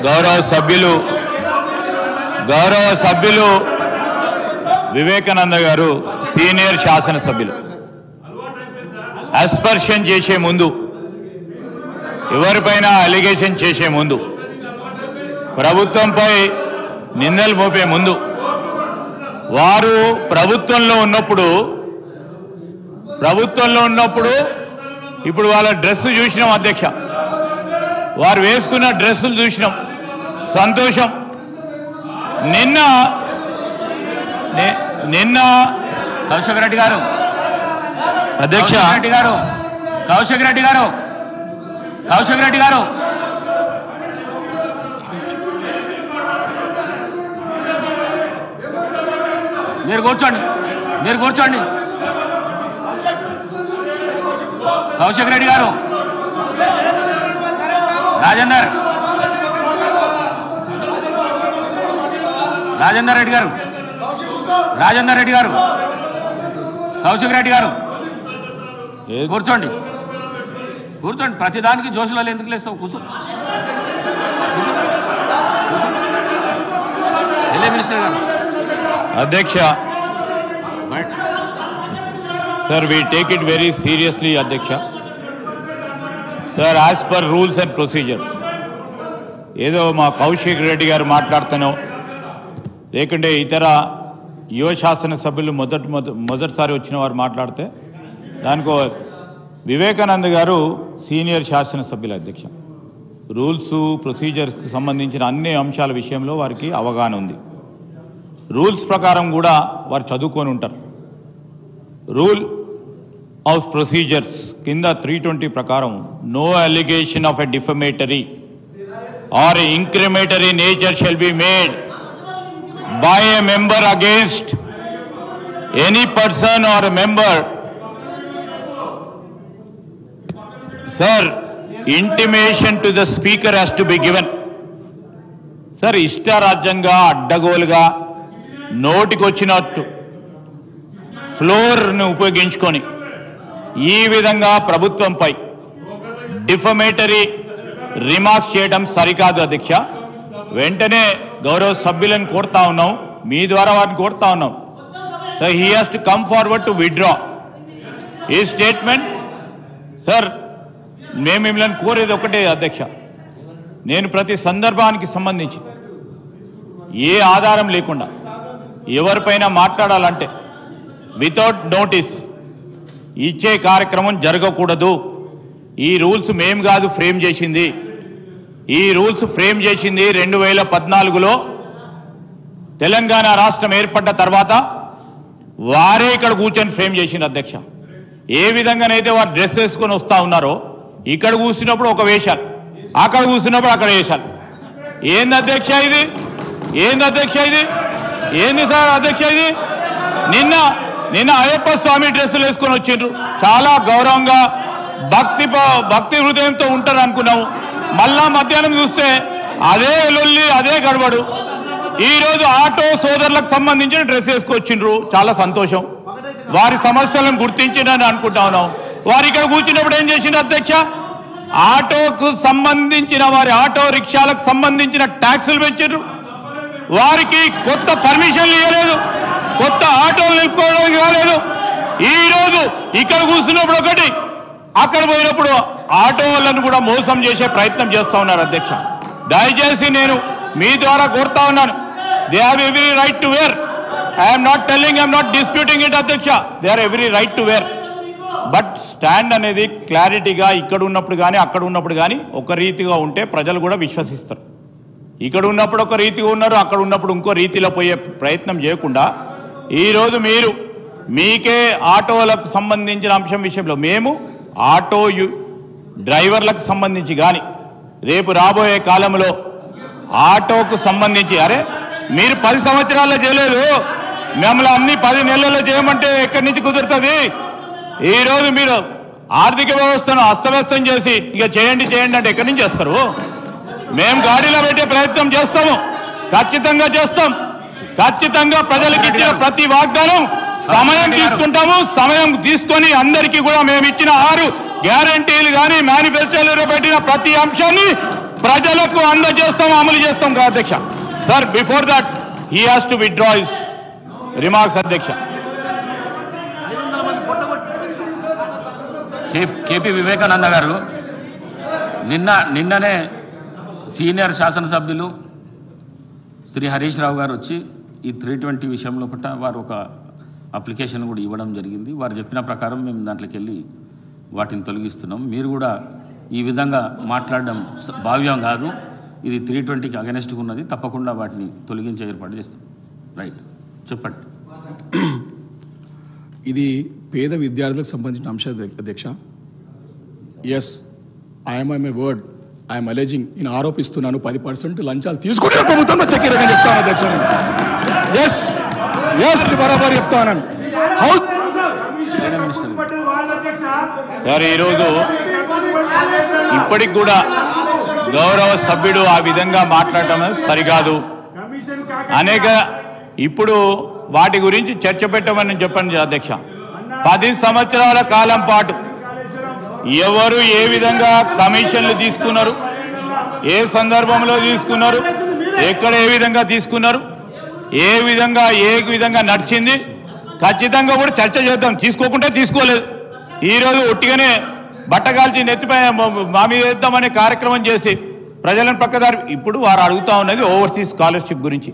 గౌరవ సభ్యులు వివేకానంద గారు సీనియర్ శాసనసభ్యులు అస్పర్షన్ చేసే ముందు, ఎవరిపైన అలిగేషన్ చేసే ముందు, ప్రభుత్వంపై నిందలు మోపే ముందు, వారు ప్రభుత్వంలో ఉన్నప్పుడు ఇప్పుడు వాళ్ళ డ్రెస్ చూసినాం అధ్యక్ష, వారు వేసుకున్న డ్రెస్సులు చూసినాం, సంతోషం. నిన్న కౌశిక్ రెడ్డి గారు అధ్యక్ష కౌశిక్ రెడ్డి గారు మీరు కూర్చోండి కౌశిక్ రెడ్డి గారు రాజేందర్ రెడ్డి గారు కౌశిక్ రెడ్డి గారు కూర్చోండి ప్రతిదానికి జోషులలో ఎందుకు లేస్తావు? కూర్చో. మినిస్టర్ గారు అధ్యక్ష, sir we take it very seriously అధ్యక్ష. Sir as per rules and procedures, ఏదో మా కౌశిక్ రెడ్డి గారు మాట్లాడుతానో లేకుంటే ఇతర యువ శాసనసభ్యులు మొదటిసారి వచ్చిన వారు మాట్లాడితే దానికో వివేకానంద గారు సీనియర్ శాసనసభ్యుల అధ్యక్ష. రూల్స్ ప్రొసీజర్స్కి సంబంధించిన అన్ని అంశాల విషయంలో వారికి అవగాహన ఉంది. రూల్స్ ప్రకారం కూడా వారు చదువుకొని ఉంటారు. రూల్ ఆఫ్ ప్రొసీజర్స్ కింద 320 ప్రకారం no allegation of a defamatory or incriminatory nature shall be made by a member against any person or a member. Sir, intimation to the speaker has to be given. Sir, ఇష్టారాజ్యంగా అడ్డగోలుగా నోటికొచ్చినట్టు ఫ్లోర్ను ఉపయోగించుకొని ఈ విధంగా ప్రభుత్వంపై defamatory remarks చేయడం సరికాదు అధ్యక్ష. వెంటనే గౌరవ సభ్యులను కోరుతా ఉన్నాం, మీ ద్వారా వారిని కోరుతా ఉన్నాం. So he has to come forward to withdraw ఈ స్టేట్మెంట్. సార్, మేము మిమ్మల్ని కోరేది ఒకటే అధ్యక్ష, నేను ప్రతి సందర్భానికి సంబంధించి ఏ ఆధారం లేకుండా ఎవరిపైన మాట్లాడాలంటే వితౌట్ నోటీస్ ఇచ్చే కార్యక్రమం జరగకూడదు. ఈ రూల్స్ మేము కాదు ఫ్రేమ్ చేసింది, ఈ రూల్స్ ఫ్రేమ్ చేసింది 2014లో తెలంగాణ రాష్ట్రం ఏర్పడ్డ తర్వాత వారే ఇక్కడ కూర్చొని ఫ్రేమ్ చేసింది అధ్యక్ష. ఏ విధంగానైతే వారు డ్రెస్ వేసుకొని వస్తూ ఉన్నారో ఇక్కడ కూర్చున్నప్పుడు ఒక వేషాలు, అక్కడ కూర్చున్నప్పుడు అక్కడ వేషాలు. ఏంది అధ్యక్ష ఇది? ఏంది సార్ అధ్యక్ష ఇది? నిన్న అయ్యప్ప స్వామి డ్రెస్సులు వేసుకొని వచ్చిండ్రు, చాలా గౌరవంగా భక్తి హృదయంతో ఉంటారు అనుకున్నాము. మళ్ళా మధ్యాహ్నం చూస్తే అదే లొల్లి, అదే గడబడు. ఈరోజు ఆటో సోదరులకు సంబంధించిన డ్రెస్ వేసుకొచ్చిండ్రు, చాలా సంతోషం. వారి సమస్యలను గుర్తించిందని అనుకుంటా ఉన్నాం. వారు ఇక్కడ కూర్చున్నప్పుడు ఏం చేసిండ్రు అధ్యక్ష? ఆటోకు సంబంధించిన వారి ఆటో రిక్షాలకు సంబంధించిన ట్యాక్సులు పెంచారు, వారికి కొత్త పర్మిషన్లు ఇవ్వలేదు, కొత్త ఆటోలు నిలుపుకోవడానికి రాలేదు. ఈరోజు ఇక్కడ కూర్చున్నప్పుడు ఒకటి, అక్కడ పోయినప్పుడు ఆటో వాళ్ళను కూడా మోసం చేసే ప్రయత్నం చేస్తూ ఉన్నారు అధ్యక్ష. దయచేసి నేను మీ ద్వారా కోరుతా ఉన్నాను, they have every right to wear. I'm not disputing it అధ్యక్ష, they are every right to wear. But stand అనేది క్లారిటీగా ఇక్కడ ఉన్నప్పుడు కానీ అక్కడ ఉన్నప్పుడు కానీ ఒక రీతిగా ఉంటే ప్రజలు కూడా విశ్వసిస్తారు. ఇక్కడ ఉన్నప్పుడు ఒక రీతిగా ఉన్నారు, అక్కడ ఉన్నప్పుడు ఇంకో రీతిలో పోయే ప్రయత్నం చేయకుండా ఈరోజు మీరు మీకే ఆటోలకు సంబంధించిన అంశం విషయంలో మేము ఆటో డ్రైవర్లకు సంబంధించి కానీ రేపు రాబోయే కాలంలో ఆటోకు సంబంధించి, అరే మీరు 10 సంవత్సరాల్లో చేయలేదు, మిమ్మల్ని అన్ని 10 నెలల్లో చేయమంటే ఎక్కడి నుంచి కుదురుతుంది? ఈరోజు మీరు ఆర్థిక వ్యవస్థను అస్తవ్యస్తం చేసి ఇక చేయండి అంటే ఎక్కడి నుంచి చేస్తారు? మేము గాడిలో పెట్టే ప్రయత్నం చేస్తాము, ఖచ్చితంగా చేస్తాం. ఖచ్చితంగా ప్రజలకు ఇచ్చిన ప్రతి వాగ్దానం సమయం తీసుకుంటాము. సమయం తీసుకొని అందరికీ కూడా మేము ఇచ్చిన 6 గ్యారంటీలు కానీ మేనిఫెస్టోలో పెట్టిన ప్రతి అంశాన్ని ప్రజలకు అందజేస్తాం, అమలు చేస్తాం కదా అధ్యక్ష. Sir before that he has to withdraw his remarks అధ్యక్ష. కేపీ వివేకానంద గారు నిన్ననే సీనియర్ శాసనసభ్యులు శ్రీ హరీష్ రావు గారు వచ్చి ఈ 320 విషయంలో పట్ల వారు ఒక అప్లికేషన్ కూడా ఇవ్వడం జరిగింది. వారు చెప్పిన ప్రకారం మేము దాంట్లోకి వెళ్ళి వాటిని తొలగిస్తున్నాం. మీరు కూడా ఈ విధంగా మాట్లాడడం భావ్యం కాదు. ఇది 320కి అగెనెస్ట్గా ఉన్నది. తప్పకుండా వాటిని తొలగించే ఏర్పాటు చేస్తాం. రైట్, చెప్పండి. ఇది పేద విద్యార్థులకు సంబంధించిన అంశం అధ్యక్ష. Yes, I'm a word I'm alleging, నేను ఆరోపిస్తున్నాను 10% లంచాలు తీసుకుంటే ప్రభుత్వంలో చక్కెరగా చెప్తాను అధ్యక్ష. ఎస్ ఎస్ బరాబర్ చెప్తాను. హౌస్ సార్ ఈరోజు ఇప్పటికి కూడా గౌరవ సభ్యుడు ఆ విధంగా మాట్లాడటం సరికాదు. అనేక ఇప్పుడు వాటి గురించి చర్చ పెట్టమని చెప్పండి అధ్యక్ష. 10 సంవత్సరాల కాలం పాటు ఎవరు ఏ విధంగా కమిషన్లు తీసుకున్నారు, ఏ సందర్భంలో తీసుకున్నారు, ఎక్కడ ఏ విధంగా తీసుకున్నారు, ఏ విధంగా నడిచింది, ఖచ్చితంగా కూడా చర్చ చేద్దాం. తీసుకోకుంటే తీసుకోలేదు. ఈరోజు ఒట్టిగానే బట్టగాల్చి నెత్తిపై మా మీద వేద్దామనే కార్యక్రమం చేసి ప్రజలను పక్కదారి. ఇప్పుడు వారు అడుగుతా ఉన్నది ఓవర్సీస్ స్కాలర్షిప్ గురించి.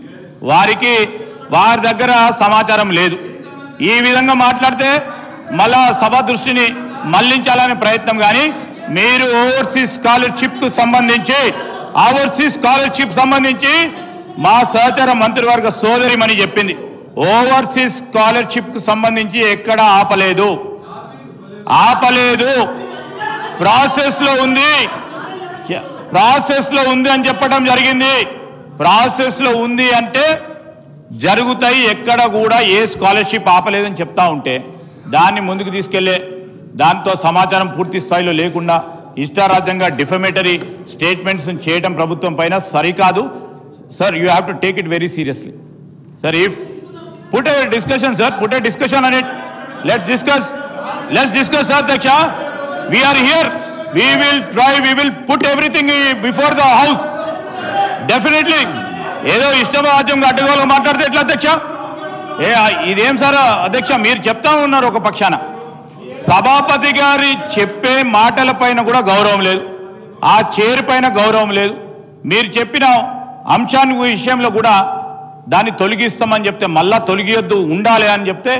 వారి దగ్గర సమాచారం లేదు. ఈ విధంగా మాట్లాడితే మళ్ళా సభ దృష్టిని మళ్లించాలనే ప్రయత్నం. కానీ మీరు ఓవర్సీస్ స్కాలర్షిప్ సంబంధించి మా సహచర మంత్రివర్గ సోదరిమని చెప్పింది. ఓవర్సీస్ స్కాలర్షిప్ కు సంబంధించి ఎక్కడ ఆపలేదు. ప్రాసెస్ లో ఉంది అని చెప్పడం జరిగింది. ప్రాసెస్ లో ఉంది అంటే జరుగుతాయి. ఎక్కడ కూడా ఏ స్కాలర్షిప్ ఆపలేదని చెప్తా ఉంటే దాన్ని ముందుకు తీసుకెళ్లే దాంతో సమాచారం పూర్తి స్థాయిలో లేకుండా ఇష్టారాజ్యంగా డిఫమేటరీ స్టేట్మెంట్స్ చేయడం ప్రభుత్వం పైన సరికాదు. Sir you have to take it very seriously. Sir if put a discussion on it. Let's discuss sir Aಧ್ಯక్ష. We are here. We will put everything before the house. Definitely. ఏదో ఇష్టరాజ్యంగా అడ్డగోలుగా మాట్లాడితే ఎట్లా అధ్యక్ష? ఇదేం సార్ అధ్యక్ష, మీరు చెప్తా ఉన్నారు ఒక పక్షాన. సభాపతి గారి చెప్పే మాటల పైన కూడా గౌరవం లేదు, ఆ చైర్ పైన గౌరవం లేదు. మీరు చెప్పిన అంశాన్ని విషయంలో కూడా దాన్ని తొలగిస్తామని చెప్తే మళ్ళా తొలగియొద్దు ఉండాలి అని చెప్తే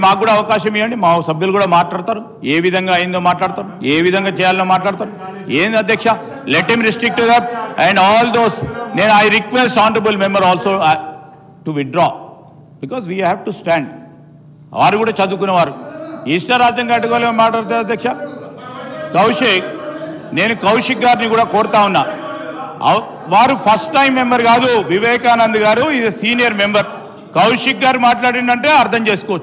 మాకు కూడా అవకాశం ఇవ్వండి. మా సభ్యులు కూడా మాట్లాడతారు, ఏ విధంగా అయిందో మాట్లాడతారు, ఏ విధంగా చేయాలో మాట్లాడతారు. ఏంది అధ్యక్ష, let him restrict that and all those. నేను I request honourable member also to withdraw because we have to stand. వారు కూడా చదువుకునేవారు. ఇష్టరాజ్యంగా అడ్డుకోలేమని మాట్లాడతారు అధ్యక్ష. నేను కౌశిక్ గారిని కూడా కోరుతా ఉన్నా. వారు ఫస్ట్ టైం మెంబర్ కాదు, వివేకానంద్ గారు ఇది సీనియర్ మెంబర్. కౌశిక్ గారు మాట్లాడిందంటే అర్థం చేసుకోవచ్చు.